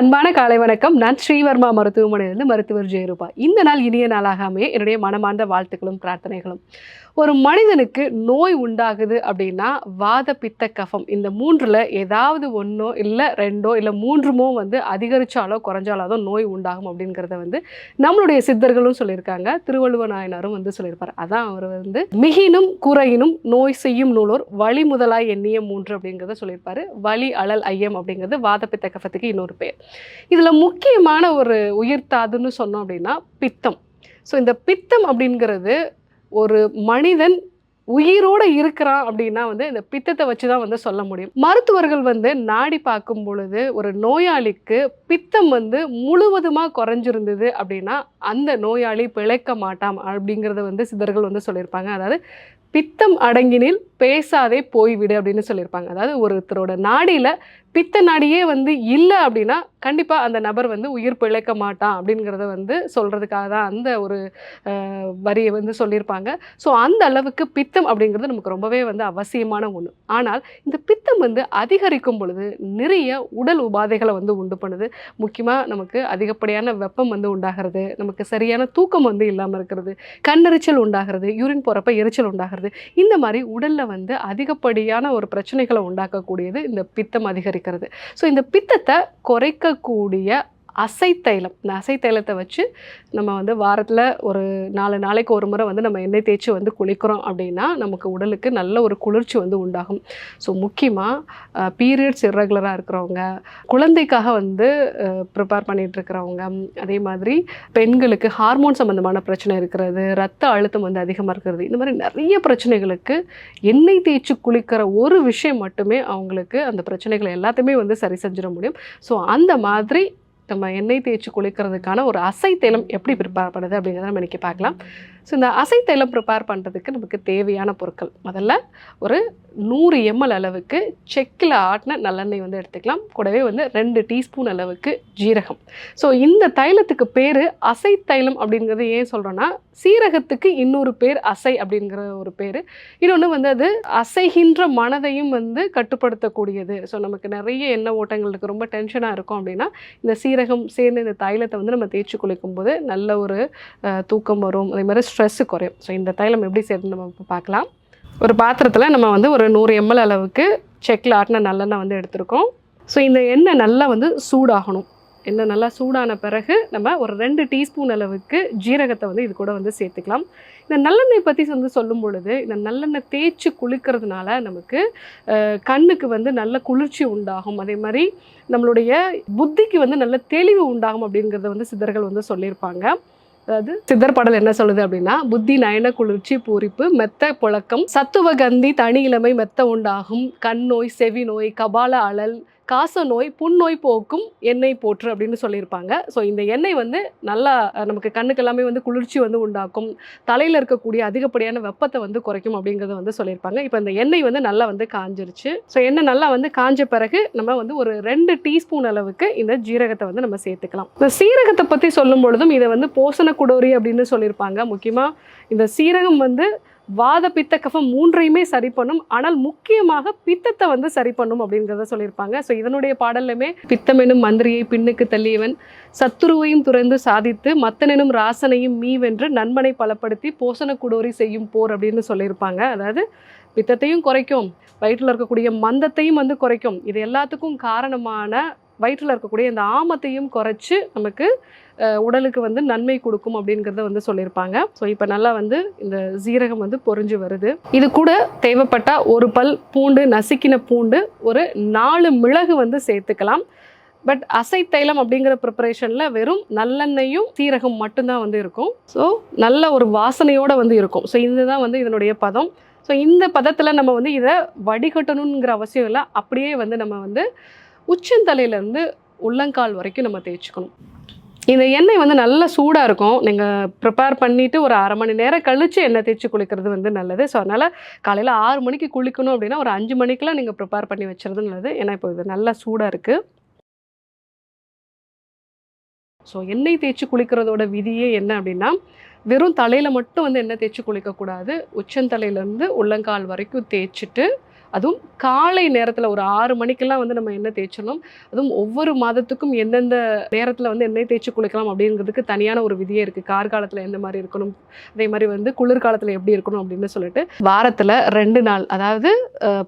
அன்பான காலை வணக்கம். நான் ஸ்ரீவர்மா மருத்துவமனையிலிருந்து மருத்துவர் ஜெயரூபா. இந்த நாள் இனிய நாளாக அமைய என்னுடைய மனமார்ந்த வாழ்த்துக்களும் பிரார்த்தனைகளும். ஒரு மனிதனுக்கு நோய் உண்டாகுது அப்படின்னா வாத பித்த கஃபம் இந்த மூன்றுல ஏதாவது ஒன்றோ இல்லை ரெண்டோ இல்லை மூன்றுமோ அதிகரிச்சாலோ குறைஞ்சாலோ தான் நோய் உண்டாகும் அப்படிங்கிறத நம்மளுடைய சித்தர்களும் சொல்லியிருக்காங்க. திருவள்ளுவர் நாயனாரும் சொல்லியிருப்பார். அதான் அவர் மிகினும் குறையினும் நோய் செய்யும் நூலோர் வலி முதலாய் எண்ணிய மூன்று அப்படிங்கிறத சொல்லியிருப்பாரு. வலி அழல் ஐயம் அப்படிங்கிறது வாத பித்த கஃபத்துக்கு இன்னொரு பேர். இதில் முக்கியமான ஒரு உயிர்த்தாதுன்னு சொன்னோம் அப்படின்னா பித்தம். ஸோ இந்த பித்தம் அப்படிங்கிறது ஒரு மனிதன் உயிரோடு இருக்கிறான் அப்படின்னா இந்த பித்தத்தை வச்சு தான் சொல்ல முடியும். மருத்துவர்கள் நாடி பார்க்கும் பொழுது ஒரு நோயாளிக்கு பித்தம் முழுவதுமாக குறைஞ்சிருந்தது அப்படின்னா அந்த நோயாளி பிழைக்க மாட்டான் அப்படிங்கிறத சித்தர்கள் சொல்லியிருப்பாங்க. அதாவது பித்தம் அடங்கினில் பேசாதே போய்விடு அப்படின்னு சொல்லியிருப்பாங்க. அதாவது ஒருத்தரோட நாடியில் பித்த நாடியே இல்லை அப்படின்னா கண்டிப்பாக அந்த நபர் உயிர் பிழைக்க மாட்டான் அப்படிங்கிறத சொல்கிறதுக்காக தான் அந்த ஒரு வரியை சொல்லியிருப்பாங்க. ஸோ அந்த அளவுக்கு பித்தம் அப்படிங்கிறது நமக்கு ரொம்பவே அவசியமான ஒன்று. ஆனால் இந்த பித்தம் அதிகரிக்கும் பொழுது நிறைய உடல் உபாதைகளை உண்டு பண்ணுது. முக்கியமாக நமக்கு அதிகப்படியான வெப்பம் உண்டாகிறது, நமக்கு சரியான தூக்கம் இல்லாமல் இருக்கிறது, கண்ணெரிச்சல் உண்டாகிறது, யூரின் போகிறப்ப எரிச்சல் உண்டாகிறது. இந்த மாதிரி உடலில் அதிகப்படியான ஒரு பிரச்சனைகளை உண்டாக்கக்கூடியது இந்த பித்தம் அதிகரிக்கிறது. ஸோ இந்த பித்தத்தை குறைக்கக்கூடிய அசைத்தைலம், இந்த அசைத்தைலத்தை வச்சு நம்ம வாரத்தில் ஒரு 4 நாளைக்கு ஒரு முறை நம்ம எண்ணெய் தேய்ச்சி குளிக்கிறோம் அப்படின்னா நமக்கு உடலுக்கு நல்ல ஒரு குளிர்ச்சி உண்டாகும். ஸோ முக்கியமாக பீரியட்ஸ் இர்ரெகுலராக இருக்கிறவங்க, குழந்தைக்காக ப்ரிப்பேர் பண்ணிகிட்டு இருக்கிறவங்க, அதே மாதிரி பெண்களுக்கு ஹார்மோன் சம்மந்தமான பிரச்சனை இருக்கிறது, ரத்த அழுத்தம் அதிகமாக இருக்கிறது, இந்த மாதிரி நிறைய பிரச்சனைகளுக்கு எண்ணெய் தேய்ச்சி குளிக்கிற ஒரு விஷயம் மட்டுமே அவங்களுக்கு அந்த பிரச்சனைகளை எல்லாத்தையுமே சரி செஞ்சிட முடியும். ஸோ அந்த மாதிரி நம்ம எண்ணெய் தேய்ச்சி குளிக்கிறதுக்கான ஒரு அசைத்தைலம் எப்படி ப்ரிப்பேர் பண்ணுது அப்படிங்கிறத நம்ம இன்றைக்கி பார்க்கலாம். ஸோ இந்த அசைத்தைலம் ப்ரிப்பேர் பண்ணுறதுக்கு நமக்கு தேவையான பொருட்கள், முதல்ல ஒரு 100 ml அளவுக்கு செக்கில் ஆட்டின நல்லெண்ணெய் எடுத்துக்கலாம். கூடவே 2 டீஸ்பூன் அளவுக்கு ஜீரகம். ஸோ இந்த தைலத்துக்கு பேர் அசைத்தைலம் அப்படிங்கிறது ஏன் சொல்கிறோன்னா, சீரகத்துக்கு இன்னொரு பேர் அசை அப்படிங்கிற ஒரு பேர். இன்னொன்று அது அசைகின்ற மனதையும் கட்டுப்படுத்தக்கூடியது. ஸோ நமக்கு நிறைய எண்ணெய் ஓட்டங்கள் இருக்குது, ரொம்ப டென்ஷனாக இருக்கும் அப்படின்னா இந்த சீரகம் சேர்ந்து இந்த தைலத்தை நம்ம தேய்ச்சி குளிக்கும்போது நல்ல ஒரு தூக்கம் வரும், அதே மாதிரி ஸ்ட்ரெஸ்ஸு குறையும். ஸோ இந்த தைலம் எப்படி சேர்ந்து நம்ம இப்போ பார்க்கலாம். ஒரு பாத்திரத்தில் நம்ம ஒரு 100 ml அளவுக்கு செக்கில் ஆட்டின நல்லெண்ணெய் எடுத்திருக்கோம். ஸோ இந்த எண்ணெய் நல்லா சூடாகணும். எண்ணெய் நல்லா சூடான பிறகு நம்ம ஒரு 2 டீஸ்பூன் அளவுக்கு ஜீரகத்தை இது கூட சேர்த்துக்கலாம். இந்த நல்லெண்ணெய் பற்றி சொல்லும் பொழுது, இந்த நல்லெண்ணெய் தேய்ச்சி குளிக்கிறதுனால நமக்கு கண்ணுக்கு நல்ல குளிர்ச்சி உண்டாகும், அதே மாதிரி நம்மளுடைய புத்திக்கு நல்ல தெளிவு உண்டாகும் அப்படிங்கிறத சித்தர்கள் சொல்லியிருப்பாங்க. அதாவது சித்தர் பாடல் என்ன சொல்லுது அப்படின்னா, புத்தி நயன குளிர்ச்சி பூரிப்பு மெத்த புழக்கம் சத்துவ கந்தி தனி இளமை மெத்த உண்டாகும் கண் நோய் செவி நோய் கபால அழல் காச நோய் புண்ணோய் போக்கும் எண்ணெய் போற்று அப்படின்னு சொல்லியிருப்பாங்க. ஸோ இந்த எண்ணெய் நல்லா நமக்கு கண்ணுக்கு எல்லாமே குளிர்ச்சி உண்டாக்கும், தலையில் இருக்கக்கூடிய அதிகப்படியான வெப்பத்தை குறைக்கும் அப்படிங்கிறத சொல்லியிருப்பாங்க. இப்போ இந்த எண்ணெய் நல்லா காஞ்சிருச்சு. ஸோ எண்ணெய் நல்லா காஞ்ச பிறகு நம்ம ஒரு 2 டீஸ்பூன் அளவுக்கு இந்த ஜீரகத்தை நம்ம சேர்த்துக்கலாம். இந்த சீரகத்தை பற்றி சொல்லும் பொழுதும் இதை போசன குடோரி அப்படின்னு சொல்லியிருப்பாங்க. முக்கியமாக இந்த சீரகம் வாத பித்த கஃபம் மூன்றையுமே சரி பண்ணும், ஆனால் முக்கியமாக பித்தத்தை சரி பண்ணும் அப்படிங்கிறத சொல்லியிருப்பாங்க. ஸோ இதனுடைய பாடல்லுமே பித்தமெனும் மந்திரியை பின்னுக்கு தள்ளியவன் சத்துருவையும் துறந்து சாதித்து மத்தனெனும் ராசனையும் மீவென்று நண்பனை பலப்படுத்தி போசன குடோரி செய்யும் போர் அப்படின்னு சொல்லியிருப்பாங்க. அதாவது பித்தத்தையும் குறைக்கும், வயிற்றில் இருக்கக்கூடிய மந்தத்தையும் குறைக்கும். இது எல்லாத்துக்கும் காரணமான வயிற்றில் இருக்கக்கூடிய இந்த ஆமத்தையும் குறைச்சி நமக்கு உடலுக்கு நன்மை கொடுக்கும் அப்படிங்கிறத சொல்லியிருப்பாங்க. ஸோ இப்போ நல்லா இந்த ஜீரகம் பொரிஞ்சு வருது. இது கூட தேவைப்பட்ட ஒரு பல் பூண்டு, நசுக்கின பூண்டு, ஒரு 4 மிளகு சேர்த்துக்கலாம். பட் அசைத்தைலம் அப்படிங்கிற ப்ரிப்பரேஷனில் வெறும் நல்லெண்ணெயும் சீரகம் மட்டும்தான் இருக்கும். ஸோ நல்ல ஒரு வாசனையோடு இருக்கும். ஸோ இதுதான் இதனுடைய பதம். ஸோ இந்த பதத்தில் நம்ம இதை வடிகட்டணுங்கிற அவசியம் இல்லை. அப்படியே நம்ம உச்சந்தலையிலேருந்து உள்ளங்கால் வரைக்கும் நம்ம தேய்ச்சிக்கணும். இந்த எண்ணெய் நல்லா சூடாக இருக்கும். நீங்கள் ப்ரிப்பேர் பண்ணிவிட்டு ஒரு 1/2 மணி நேரம் கழித்து எண்ணெய் தேய்ச்சி குளிக்கிறது நல்லது. ஸோ அதனால் காலையில் 6 மணிக்கு குளிக்கணும் அப்படின்னா ஒரு 5 மணிக்கெலாம் நீங்கள் ப்ரிப்பேர் பண்ணி வச்சுறது நல்லது. ஏன்னா இப்போ இது நல்லா சூடாக இருக்குது. ஸோ எண்ணெய் தேய்ச்சி குளிக்கிறதோட விதியே என்ன அப்படின்னா, வெறும் தலையில் மட்டும் எண்ணெய் தேய்ச்சி குளிக்கக்கூடாது. உச்சந்தலையிலேருந்து உள்ளங்கால் வரைக்கும் தேய்ச்சிட்டு, அதுவும் காலை நேரத்தில் ஒரு 6 மணிக்கெல்லாம் வந்து நம்ம எண்ணெய் தேய்ச்சணும். அதுவும் ஒவ்வொரு மாதத்துக்கும் எந்தெந்த நேரத்தில் வந்து எண்ணெய் தேய்ச்சி குளிக்கலாம் அப்படிங்கிறதுக்கு தனியான ஒரு விதியே இருக்குது. கார்காலத்தில் எந்த மாதிரி இருக்கணும், அதே மாதிரி வந்து குளிர்காலத்தில் எப்படி இருக்கணும் அப்படின்னு சொல்லிட்டு வாரத்தில் 2 நாள், அதாவது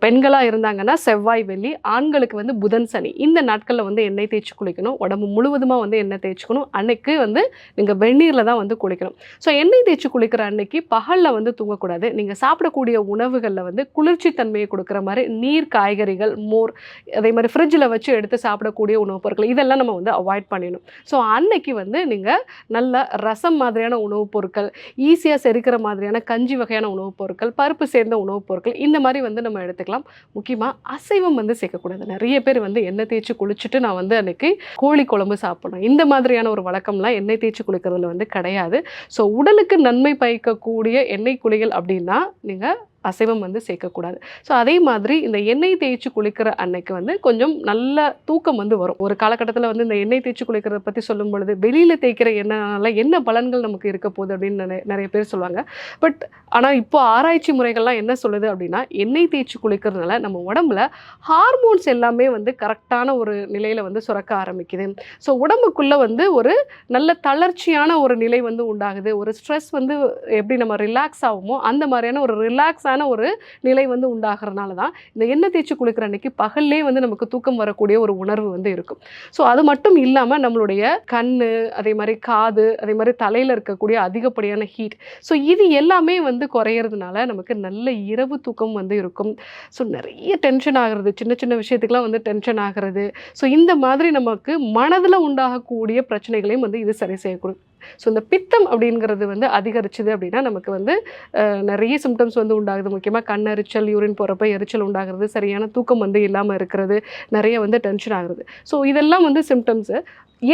பெண்களாக இருந்தாங்கன்னா செவ்வாய் வெள்ளி, ஆண்களுக்கு வந்து புதன் சனி, இந்த நாட்களில் வந்து எண்ணெய் தேய்ச்சி குளிக்கணும். உடம்பு முழுவதுமாக வந்து எண்ணெய் தேய்ச்சிக்கணும். அன்னைக்கு வந்து நீங்கள் வெந்நீரில் தான் வந்து குளிக்கணும். ஸோ எண்ணெய் தேய்ச்சி குளிக்கிற அன்னைக்கு பகலில் வந்து தூங்கக்கூடாது. நீங்கள் சாப்பிடக்கூடிய உணவுகளில் வந்து குளிர்ச்சி தன்மையை கொடுக்குற மாதிரி நீர், காய்கறிகள், மோர், அதே மாதிரி ஃப்ரிட்ஜில் வச்சு எடுத்து சாப்பிடக்கூடிய உணவுப் பொருட்கள் இதெல்லாம் நம்ம வந்து அவாய்ட் பண்ணிடணும். ஸோ அன்னைக்கு வந்து நீங்கள் நல்ல ரசம் மாதிரியான உணவுப் பொருட்கள், ஈஸியாக செரிக்கிற மாதிரியான கஞ்சி வகையான உணவுப் பொருட்கள், பருப்பு சேர்ந்த உணவுப் பொருட்கள் இந்த மாதிரி வந்து நம்ம எடுத்துக்கலாம். முக்கியமாக அசைவம் வந்து சேர்க்கக்கூடாது. நிறைய பேர் வந்து எண்ணெய் தேய்ச்சி குளிச்சுட்டு நான் வந்து அன்னைக்கு கோழி குழம்பு சாப்பிடணும், இந்த மாதிரியான ஒரு வழக்கம்லாம் எண்ணெய் தேய்ச்சி குளிக்கிறதுல வந்து கிடையாது. ஸோ உடலுக்கு நன்மை பயக்கக்கூடிய எண்ணெய் குளியல் அப்படின்னா நீங்கள் அசைவம் வந்து சேர்க்கக்கூடாது. ஸோ அதே மாதிரி இந்த எண்ணெய் தேய்ச்சி குளிக்கிற அன்னைக்கு வந்து கொஞ்சம் நல்ல தூக்கம் வந்து வரும். ஒரு காலகட்டத்தில் வந்து இந்த எண்ணெய் தேய்ச்சி குளிக்கிறத பற்றி சொல்லும் பொழுது வெளியில் தேய்க்கிற எண்ணெய்னால என்ன பலன்கள் நமக்கு இருக்க போகுது அப்படின்னு நிறைய பேர் சொல்லுவாங்க. பட் ஆனால் இப்போ ஆராய்ச்சி முறைகள்லாம் என்ன சொல்லுது அப்படின்னா, எண்ணெய் தேய்ச்சி குளிக்கிறதுனால நம்ம உடம்புல ஹார்மோன்ஸ் எல்லாமே வந்து கரெக்டான ஒரு நிலையில் வந்து சுரக்க ஆரம்பிக்குது. ஸோ உடம்புக்குள்ளே வந்து ஒரு நல்ல தளர்ச்சியான ஒரு நிலை வந்து உண்டாகுது. ஒரு ஸ்ட்ரெஸ் வந்து எப்படி நம்ம ரிலாக்ஸ் ஆகுமோ அந்த மாதிரியான ஒரு ரிலாக்ஸ் ஒரு நிலை வந்து உண்டாகிறதுனால தான் இந்த எண்ணெய் தேய்ச்சி குளிக்கிற அன்னைக்கு பகல்லே வந்து நமக்கு தூக்கம் வரக்கூடிய ஒரு உணர்வு வந்து இருக்கும். ஸோ அது மட்டும் இல்லாமல் நம்மளுடைய கண்ணு, அதே மாதிரி காது, அதே மாதிரி தலையில் இருக்கக்கூடிய அதிகப்படியான ஹீட், ஸோ இது எல்லாமே வந்து குறையிறதுனால நமக்கு நல்ல இரவு தூக்கம் வந்து இருக்கும். ஸோ நிறைய டென்ஷன் ஆகிறது, சின்ன சின்ன விஷயத்துக்கெலாம் வந்து டென்ஷன் ஆகிறது. ஸோ இந்த மாதிரி நமக்கு மனதில் உண்டாகக்கூடிய பிரச்சனைகளையும் வந்து இது சரி செய்யக்கூடும். ஸோ இந்த பித்தம் அப்படிங்கிறது வந்து அதிகரிச்சுது அப்படின்னா நமக்கு வந்து நிறைய சிம்டம்ஸ் வந்து உண்டாகுது. முக்கியமாக கண்ணெரிச்சல், யூரின் போகிறப்ப எரிச்சல் உண்டாகிறது, சரியான தூக்கம் வந்து இல்லாமல் இருக்கிறது, நிறைய வந்து டென்ஷன் ஆகுறது. ஸோ இதெல்லாம் வந்து சிம்டம்ஸு.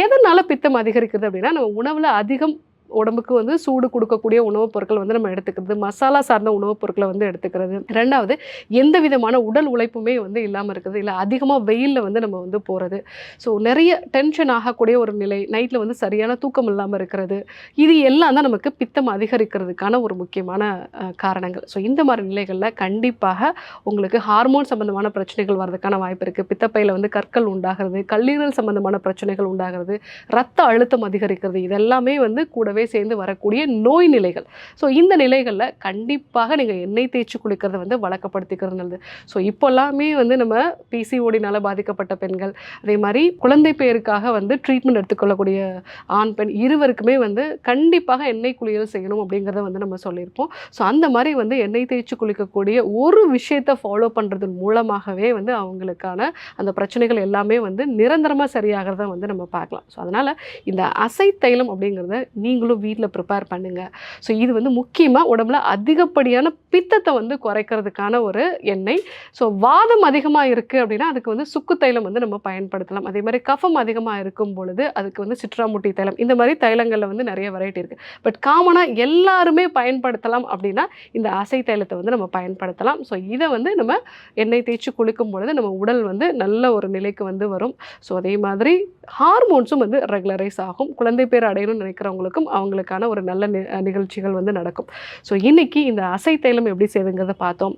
எதனால் பித்தம் அதிகரிக்குது அப்படின்னா நம்ம உணவில் அதிகம் உடம்புக்கு வந்து சூடு கொடுக்கக்கூடிய உணவுப் பொருட்கள் வந்து நம்ம எடுத்துக்கிறது, மசாலா சார்ந்த உணவுப் பொருட்களை வந்து எடுத்துக்கிறது, ரெண்டாவது எந்த விதமான உடல் உழைப்புமே வந்து இல்லாமல் இருக்குது, இல்லை அதிகமாக வெயிலில் வந்து நம்ம வந்து போகிறது, ஸோ நிறைய டென்ஷன் ஆகக்கூடிய ஒரு நிலை, நைட்டில் வந்து சரியான தூக்கம் இல்லாமல் இருக்கிறது, இது எல்லாம் தான் நமக்கு பித்தம் அதிகரிக்கிறதுக்கான ஒரு முக்கியமான காரணங்கள். ஸோ இந்த மாதிரி நிலைகளில் கண்டிப்பாக உங்களுக்கு ஹார்மோன் சம்பந்தமான பிரச்சனைகள் வர்றதுக்கான வாய்ப்பு இருக்குது. பித்தப்பையில் வந்து கற்கள் உண்டாகிறது, கல்லீரல் சம்பந்தமான பிரச்சனைகள் உண்டாகிறது, ரத்த அழுத்தம் அதிகரிக்கிறது, இதெல்லாமே வந்து கூடவே சேர்ந்து வரக்கூடிய நோய் நிலைகள். ஸோ இந்த நிலைகளில் கண்டிப்பாக நீங்கள் எண்ணெய் தேய்ச்சி குளிக்கிறத வந்து வழக்கப்படுத்திக்கிறது நல்லது. ஸோ இப்போல்லாமே வந்து நம்ம பிசிஓடினால பாதிக்கப்பட்ட பெண்கள், அதே மாதிரி குழந்தை பேருக்காக வந்து ட்ரீட்மெண்ட் எடுத்துக்கொள்ளக்கூடிய ஆண் பெண் இருவருக்குமே வந்து கண்டிப்பாக எண்ணெய் குளியல் செய்யணும் அப்படிங்கிறத வந்து நம்ம சொல்லியிருப்போம். ஸோ அந்த மாதிரி வந்து எண்ணெய் தேய்ச்சி குளிக்கக்கூடிய ஒரு விஷயத்தை ஃபாலோ பண்ணுறதன் மூலமாகவே வந்து அவங்களுக்கான அந்த பிரச்சனைகள் எல்லாமே வந்து நிரந்தரமாக சரியாகிறத வந்து நம்ம பார்க்கலாம். ஸோ அதனால் இந்த அசை தைலம் அப்படிங்கிறத நீங்களும் வீட்டில் ப்ரிப்பேர் பண்ணுங்கள். ஸோ இது வந்து முக்கியமாக உடம்புல அதிகப்படியான பித்தத்தை வந்து குறைக்கிறதுக்கான ஒரு எண்ணெய். ஸோ வாதம் அதிகமாக இருக்குது அப்படின்னா அதுக்கு வந்து சுக்கு தைலம் வந்து நம்ம பயன்படுத்தலாம். அதே மாதிரி கஃபம் அதிகமாக இருக்கும் பொழுது அதுக்கு வந்து சிட்ராமுட்டி தைலம், இந்த மாதிரி தைலங்களில் வந்து நிறைய வெரைட்டி இருக்குது. பட் காமனாக எல்லாருமே பயன்படுத்தலாம் அப்படின்னா இந்த அசை தைலத்தை வந்து நம்ம பயன்படுத்தலாம். ஸோ இதை வந்து நம்ம எண்ணெய் தேய்ச்சி குளிக்கும் பொழுது நம்ம உடல் வந்து நல்ல ஒரு நிலைக்கு வந்து வரும். ஸோ அதே மாதிரி ஹார்மோன்ஸும் வந்து ரெகுலரைஸ் ஆகும். குழந்தை பேர் அடையணும்னு நினைக்கிறவங்களுக்கும் அவங்களுக்கான ஒரு நல்ல நிகழ்ச்சிகள் வந்து நடக்கும். ஸோ இன்னைக்கு இந்த அசை தைலம் எப்படி செய்யுங்கிறத பார்த்தோம்.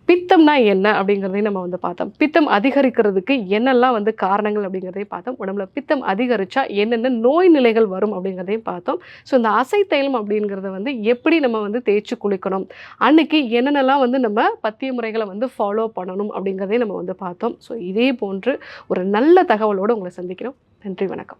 பித்தம்னா என்ன அப்படிங்கிறதையும் நம்ம வந்து பார்த்தோம். பித்தம் அதிகரிக்கிறதுக்கு என்னெல்லாம் வந்து காரணங்கள் அப்படிங்கிறதையும் பார்த்தோம். உடம்புல பித்தம் அதிகரித்தா என்னென்ன நோய் நிலைகள் வரும் அப்படிங்கிறதையும் பார்த்தோம். ஸோ இந்த அசை தைலம் அப்படிங்கிறத வந்து எப்படி நம்ம வந்து தேய்ச்சி குளிக்கணும், அன்னைக்கு என்னென்னலாம் வந்து நம்ம பத்திய முறைகளை வந்து ஃபாலோ பண்ணணும் அப்படிங்கிறதையும் நம்ம வந்து பார்த்தோம். ஸோ இதே போன்று ஒரு நல்ல தகவலோடு உங்களை சந்திக்கிறோம். நன்றி, வணக்கம்.